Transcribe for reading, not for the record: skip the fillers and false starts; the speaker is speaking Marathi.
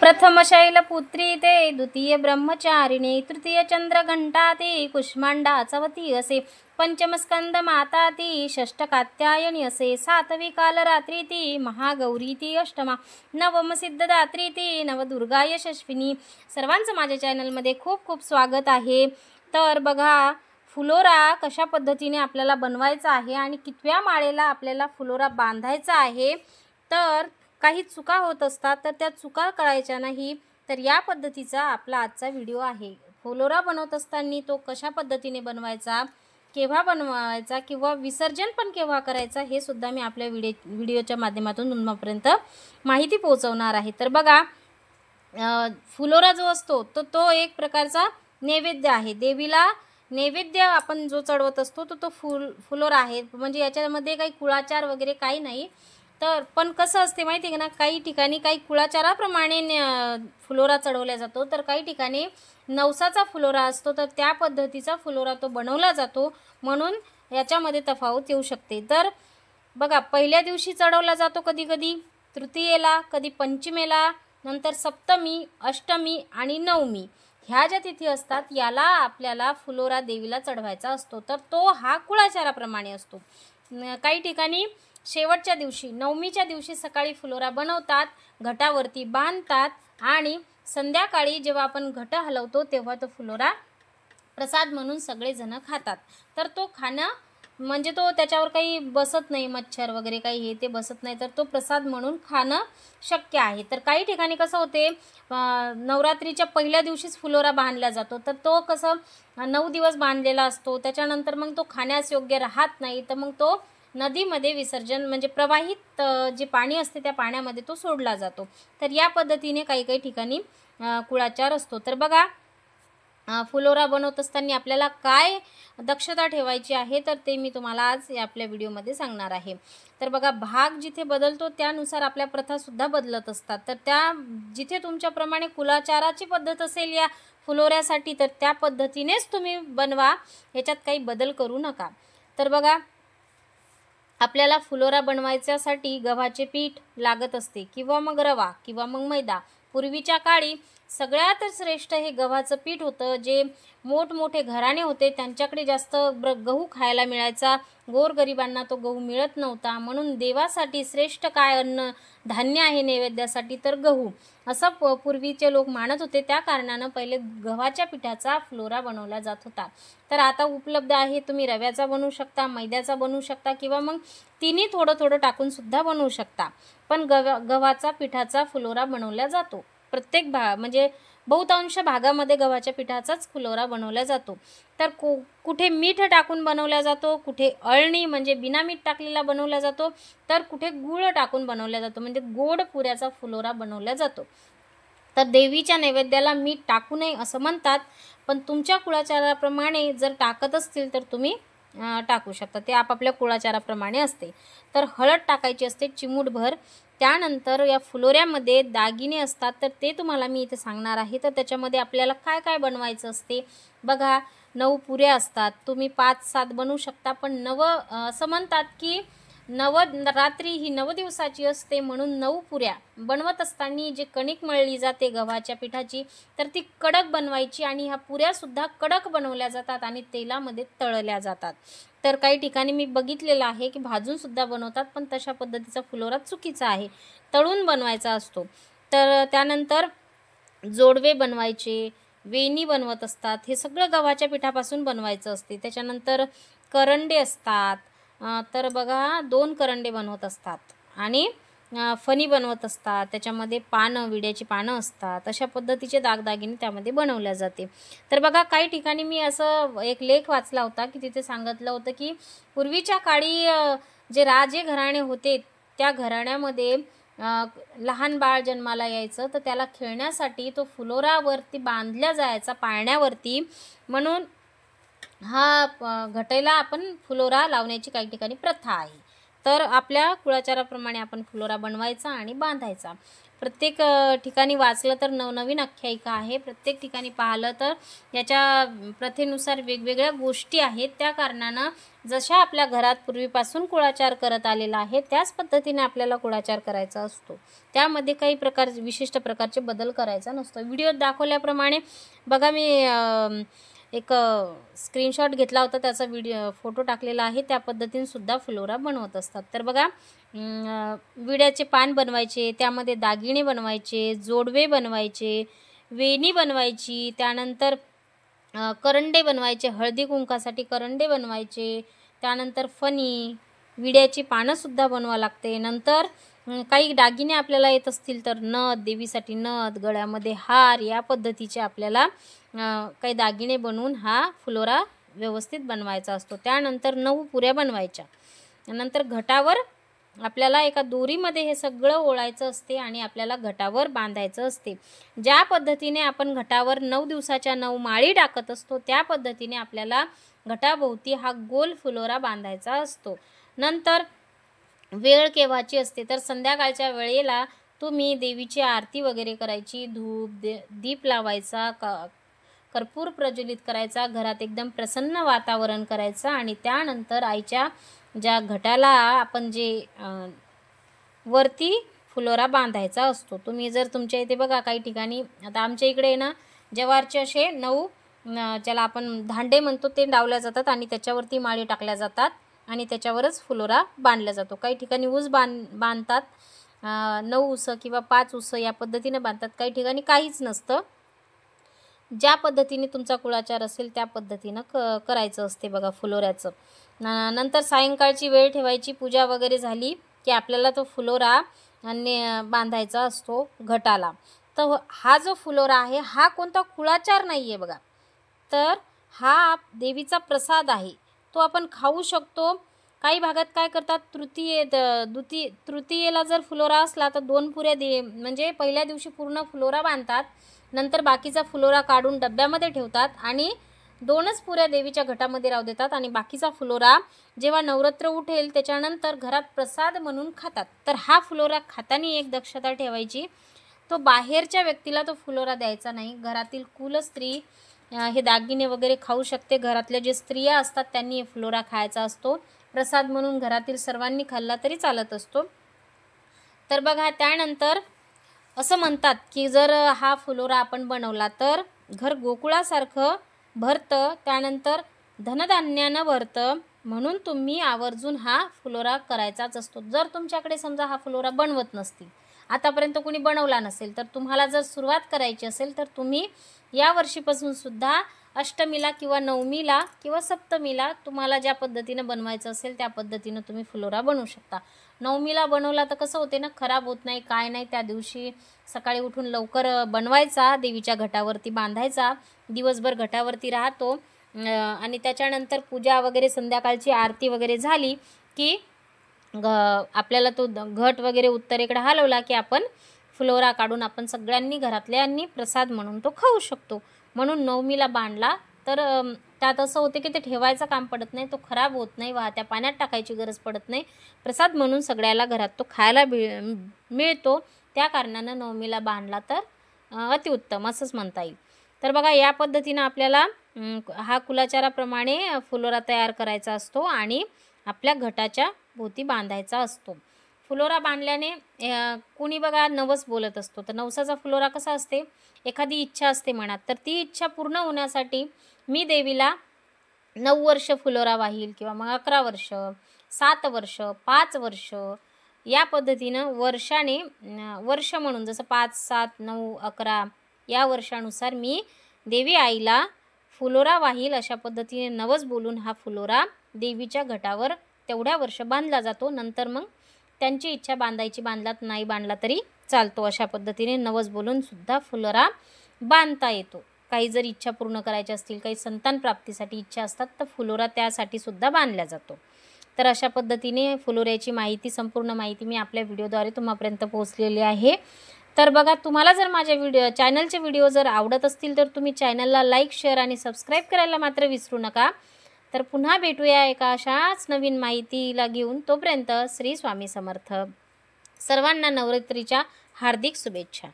प्रथम शैलपुत्री ते द्वितीय ब्रह्मचारिणी तृतीय चंद्रघंटा ते कुष्मांडा चवती असे पंचम स्कंद माता ती षष्ठ कात्यायनी असे सातवी कालरात्री ती महागौरी ती अष्टमा नवम सिद्धदात्री ती नवदुर्गा यशस्विनी। सर्वांचं माझ्या चॅनलमध्ये खूप खूप स्वागत आहे। तर बघा फुलोरा कशा पद्धतीने आपल्याला बनवायचा आहे आणि कितव्या माळेला आपल्याला फुलोरा बांधायचा आहे। तर काही चुका होत असतात तर त्या चुका करायच्या नाही। तर या पद्धतीचा आपला आजचा व्हिडिओ आहे। फुलोरा बनवत असताना तो कशा पद्धतीने बनवायचा, केव्हा बनवायचा किंवा विसर्जन पण केव्हा करायचा हे सुद्धा मी आपल्या व्हिडिओच्या माध्यमातून तुम्हापर्यंत माहिती पोहोचवणार आहे। तर बघा फुलोरा जो असतो तो एक प्रकारचा नैवेद्य आहे। देवीला नैवेद्य आपण जो चढवत असतो तो फुलोरा आहे। म्हणजे याच्यामध्ये काही कुळाचार वगैरे काही नाही। तर पण कसं असते माहिती आहे ना, काही ठिकाणी काही कुळाचाराप्रमाणे फुलोरा चढवला जातो, तर काही ठिकाणी नवसाचा फुलोरा असतो, तर त्या पद्धतीचा फुलोरा तो बनवला जातो, म्हणून याच्यामध्ये तफावत येऊ शकते। तर बघा पहिल्या दिवशी चढवला जातो, कधी कधी तृतीयेला, कधी पंचमेला, नंतर सप्तमी, अष्टमी आणि नवमी ह्या ज्या तिथी असतात याला आपल्याला फुलोरा देवीला चढवायचा असतो। तर तो हा कुळाचाराप्रमाणे असतो। काही ठिकाणी शेवटच्या दिवशी नवमीच्या दिवशी सकाळी फुलोरा बनवतात, घटावरती बांधतात आणि संध्याकाळी जेव्हा आपण घट हलवतो तेव्हा तो फुलोरा प्रसाद म्हणून सगळे जण खातात। तर तो खाणं म्हणजे तो त्याच्यावर काही बसत नाही, मच्छर वगैरे काही हे ते बसत नाही, तर तो प्रसाद म्हणून खाणं शक्य आहे। तर काही ठिकाणी कसं होते नवरात्रीच्या पहिल्या दिवशीच फुलोरा बांधला जातो, तर तो कसं 9 दिवस बांधलेला असतो, त्याच्यानंतर मग तो खाण्यास योग्य राहत नाही, तर मग तो नदीमध्ये विसर्जन म्हणजे प्रवाहित जे पाणी असते त्या पाण्यामध्ये तो सोडला जातो। तर या पद्धतीने काही काही ठिकाणी कुळाचार असतो। तर बघा फुलोरा बनवत असताना आपल्याला काय दक्षता ठेवायची आहे तर ते मी तुम्हाला आज आपल्या व्हिडिओमध्ये सांगणार आहे। तर बघा भाग जिथे बदलतो त्यानुसार आपल्या प्रथा सुद्धा बदलत असतात। तर त्या जिथे तुमच्याप्रमाणे कुळाचाराची पद्धत असेल या फुलोऱ्यासाठी तर त्या पद्धतीनेच तुम्ही बनवा, याच्यात काही बदल करू नका। तर बघा आपल्याला फुलोरा बनवायच्यासाठी गव्हाचे पीठ लागत असते किंवा मग रवा किंवा मग मैदा। पूर्वीच्या काळी सगळ्यात श्रेष्ठ हे गव्हाचं पीठ होतं। जे मोठमोठे घराणे होते त्यांच्याकडे जास्त गहू खायला मिळायचा, गोरगरिबांना तो गहू मिळत नव्हता, म्हणून देवासाठी श्रेष्ठ काय अन्न धान्य आहे नैवेद्यासाठी तर गहू असं पूर्वीचे लोक मानत होते। त्या कारणानं पहिले गव्हाच्या पिठाचा फुलोरा बनवला जात होता। तर आता उपलब्ध आहे, तुम्ही रव्याचा बनवू शकता, मैद्याचा बनवू शकता किंवा मग तिन्ही थोडं थोडं टाकून सुद्धा बनवू शकता, पण गव्हाचा पिठाचा फुलोरा बनवला जातो। प्रत्येक म्हणजे बहुतांश भागामध्ये गव्हाच्या पिठाचाच फुलोरा बनवला जातो। तर कुठे मीठ टाकून बनवला जातो, कुठे अळणी म्हणजे बिना मीठ टाकलेला बनवला जातो, तर कुठे गूळ टाकून बनवला जातो म्हणजे गोड पुऱ्याचा फुलोरा बनवला जातो। तर देवीच्या नैवेद्याला मीठ टाकू नये असं म्हणतात, पण तुमच्या कुळाचाराप्रमाणे जर टाकत असतील तर तुम्ही टाकू शकता, ते आपापल्या कुळाचाराप्रमाणे असते। तर हळद टाकायची असते चिमूटभर। त्यानंतर या फुलोऱ्यामध्ये दागिने असतात, तर ते तुम्हाला मी इथे सांगणार आहे। तर त्याच्यामध्ये आपल्याला काय काय बनवायचं असते बघा, 9 पुऱ्या असतात, तुम्ही 5-7 बनवू शकता, पण असं म्हणतात की नवरात्री ही 9 दिवसाची असते, म्हणून 9 पुऱ्या बनवत असताना जे कणिक मळली जाते गव्हाच्या पिठाची तर ती कडक बनवायची आणि ह्या पुऱ्यासुद्धा कडक बनवल्या जातात आणि तेलामध्ये तळल्या जातात। तर काही ठिकाणी मी बघितलेलं आहे की भाजून सुद्धा बनवतात, पण तशा पद्धतीचा फुलोरा चुकीचा आहे, तळून बनवायचा असतो। तर त्यानंतर जोडवे बनवायचे, वेणी बनवत असतात, हे सगळं गव्हाच्या पिठापासून बनवायचं असते। त्याच्यानंतर करंडे असतात, तर बघा 2 करंडे बनवत असतात आणि फणी बनवत असतात, त्याच्यामध्ये पानं विड्याची पानं असतात, अशा पद्धतीचे दागदागिने त्यामध्ये बनवल्या जाते। तर बघा काही ठिकाणी मी असं एक लेख वाचला होता की तिथे सांगितलं होतं की पूर्वीच्या काळी जे राजे घराणे होते त्या घराण्यामध्ये लहान बाळ जन्माला यायचं, तर त्याला खेळण्यासाठी तो फुलोरावरती बांधल्या जायचा पाळण्यावरती, म्हणून हा घटेला आपण फुलोरा लावण्याची काही ठिकाणी प्रथा आहे। तर आपल्या कुळाचाराप्रमाणे आपण फुलोरा बनवायचा आणि बांधायचा। प्रत्येक ठिकाणी वाचलं तर नवनवीन आख्यायिका आहे, प्रत्येक ठिकाणी पाहिलं तर याच्या प्रथेनुसार वेगवेगळ्या गोष्टी आहेत. त्या कारणानं जशा आपल्या घरात पूर्वीपासून कुळाचार करत आलेला आहे त्याच पद्धतीने आपल्याला कुळाचार करायचा असतो. त्यामध्ये काही विशिष्ट प्रकारचे बदल करायचा नसतो. व्हिडिओत दाखवल्याप्रमाणे बघा मी एक स्क्रीनशॉट घेतला होता, त्याचा फोटो टाकलेला आहे. त्या पद्धतीने सुद्धा फुलोरा बनवत असतात. तर बघा विड्याचे पान बनवायचे, त्यामध्ये दागिने बनवायचे, जोडवे बनवायचे, वेणी बनवायची, त्यानंतर करंडे बनवायचे, हळदी कुंकासाठी करंडे बनवायचे, त्यानंतर फणी, विड्याची पानंसुद्धा बनवावं लागते. नंतर काही दागिने आपल्याला येत असतील तर नथ, देवीसाठी नथ, गळ्यामध्ये हार, या पद्धतीचे आपल्याला काही दागिने बनवून हा फुलोरा व्यवस्थित बनवायचा असतो. त्यानंतर 9 पुऱ्या बनवायच्या. नंतर घटावर आपल्याला एका दोरीमध्ये हे सगळं ओळायचं असते आणि आपल्याला घटावर बांधायचं असते. ज्या पद्धतीने आपण घटावर 9 दिवसाच्या 9 माळी टाकत असतो त्या पद्धतीने आपल्याला घटाभोवती हा गोल फुलोरा बांधायचा असतो. नंतर वेळ केव्हाची असते तर संध्याकाळच्या वेळेला तुम्ही देवीची आरती वगैरे करायची, धूप दीप लावायचा, कर्पूर प्रज्वलित करायचा, घरात एकदम प्रसन्न वातावरण करायचं आणि त्यानंतर आईच्या ज्या घटाला आपण जे वरती फुलोरा बांधायचा असतो. तुम्ही जर तुमच्या इथे बघा काही ठिकाणी, आता आमच्या इकडे ना जवारचे असे 9 ज्याला आपण धांडे म्हणतो ते लावल्या जातात आणि त्याच्यावरती माळी टाकल्या जातात आणि त्याच्यावरच फुलोरा बांधला जातो. काही ठिकाणी ऊस बांधतात, 9 ऊस किंवा 5 ऊस या पद्धतीने बांधतात. काही ठिकाणी काहीच नसतं. ज्या पद्धतीने तुमचा कुळाचार असेल त्या पद्धतीनं करायचं असते बघा फुलोऱ्याचं. नंतर सायंकाळची वेळ ठेवायची, पूजा वगैरे झाली की आपल्याला तो फुलोरा बांधायचा असतो घटाला. तर हा जो फुलोरा आहे हा कोणता कुळाचार नाही आहे बघा, तर हा देवीचा प्रसाद आहे, तो आपण खाऊ शकतो. काही भागात काय करतात, तृतीयेला जर फुलोरा असला तर 2 पुऱ्या म्हणजे पहिल्या दिवशी पूर्ण फुलोरा बांधतात, नंतर बाकीचा फुलोरा काढून डब्यामध्ये ठेवतात आणि 2च पुऱ्या देवीच्या घटामध्ये राहू देतात आणि बाकीचा फुलोरा जेव्हा नवरात्र उठेल त्याच्यानंतर घरात प्रसाद म्हणून खातात. तर हा फुलोरा खाताना एक दक्षता ठेवायची, तो बाहेरच्या व्यक्तीला तो फुलोरा द्यायचा नाही. घरातील कुलस्त्री हे दागिने वगैरे खाऊ शकते. घरातल्या जे स्त्रिया असतात त्यांनी हे फुलोरा खायचा असतो. प्रसाद म्हणून घरातील सर्वांनी खाल्ला तरी चालत असतो. तर बघा त्यानंतर असं म्हणतात की जर हा फुलोरा आपण बनवला तर घर गोकुळासारखं भरतं, त्यानंतर धनधान्यानं भरतं, म्हणून तुम्ही आवर्जून हा फुलोरा करायचाच असतो. जर तुमच्याकडे समजा हा फुलोरा बनवत नसतील, आतापर्यंत कोणी बनवला नसेल, तर तुम्हाला जर सुरुवात करायची असेल तर तुम्ही या वर्षीपासून सुद्धा अष्टमीला किंवा नवमीला किंवा सप्तमीला तुम्हाला ज्या पद्धतीनं बनवायचं असेल त्या पद्धतीनं तुम्ही फुलोरा बनवू शकता. नवमीला बनवला तर कसं होते ना, खराब होत नाही काय नाही. त्या दिवशी सकाळी उठून लवकर बनवायचा, देवीच्या घटावरती बांधायचा, दिवसभर घटावरती राहतो आणि त्याच्यानंतर पूजा वगैरे संध्याकाळची आरती वगैरे झाली की आपल्याला तो घट वगैरे उत्तरेकडे हलवला की आपण फुलोरा काढून आपण सगळ्यांनी घरातल्यांनी प्रसाद म्हणून तो खाऊ शकतो. म्हणून नवमीला बांधला तर त्यात असं होते की ते ठेवायचं काम पडत नाही, तो खराब होत नाही, वाहत्या पाण्यात टाकायची गरज पडत नाही, प्रसाद म्हणून सगळ्याला घरात तो खायला मिळतो. त्या कारणानं नवमीला बांधला तर अतिउत्तम असंच म्हणता येईल. तर बघा या पद्धतीनं आपल्याला हा कुलाचाराप्रमाणे फुलोरा तयार करायचा असतो आणि आपल्या घटाच्या भोवती बांधायचा असतो. फुलोरा बांधल्याने कोणी बघा नवस बोलत असतो, तर नवसाचा फुलोरा कसा असते, एखादी इच्छा असते मनात, तर ती इच्छा पूर्ण होण्यासाठी मी देवीला 9 वर्ष फुलोरा वाहील किंवा मग 11 वर्ष, 7 वर्ष, 5 वर्ष या पद्धतीनं वर्षाने वर्ष म्हणून जसं 5, 7, 9, 11 या वर्षानुसार मी देवी आईला फुलोरा वाहील अशा पद्धतीने नवस बोलून हा फुलोरा देवीच्या घटावर तेवढ्या वर्ष बांधला जातो. नंतर मग त्यांची इच्छा बांधायची, बांधलात नाही बांधला तरी चालतो. अशा पद्धतीने नवस बोलून सुद्धा फुलोरा बांधता येतो. काही जर इच्छा पूर्ण करायच्या असतील, काही संतान प्राप्तीसाठी इच्छा असतात तर फुलोरा त्यासाठी सुद्धा बांधला जातो. तर अशा पद्धतीने फुलोऱ्याची माहिती, संपूर्ण माहिती मी आपल्या व्हिडिओद्वारे तुम्हापर्यंत पोहोचलेली आहे. तर बघा तुम्हाला जर माझ्या चॅनलचे व्हिडिओ जर आवडत असतील तर तुम्ही चॅनलला लाईक, शेअर आणि सबस्क्राईब करायला मात्र विसरू नका. तर पुन्हा भेटूया एका अशाच नवीन माहितीला घेऊन. तोपर्यंत श्री स्वामी समर्थ. सर्वांना नवरात्रीच्या हार्दिक शुभेच्छा.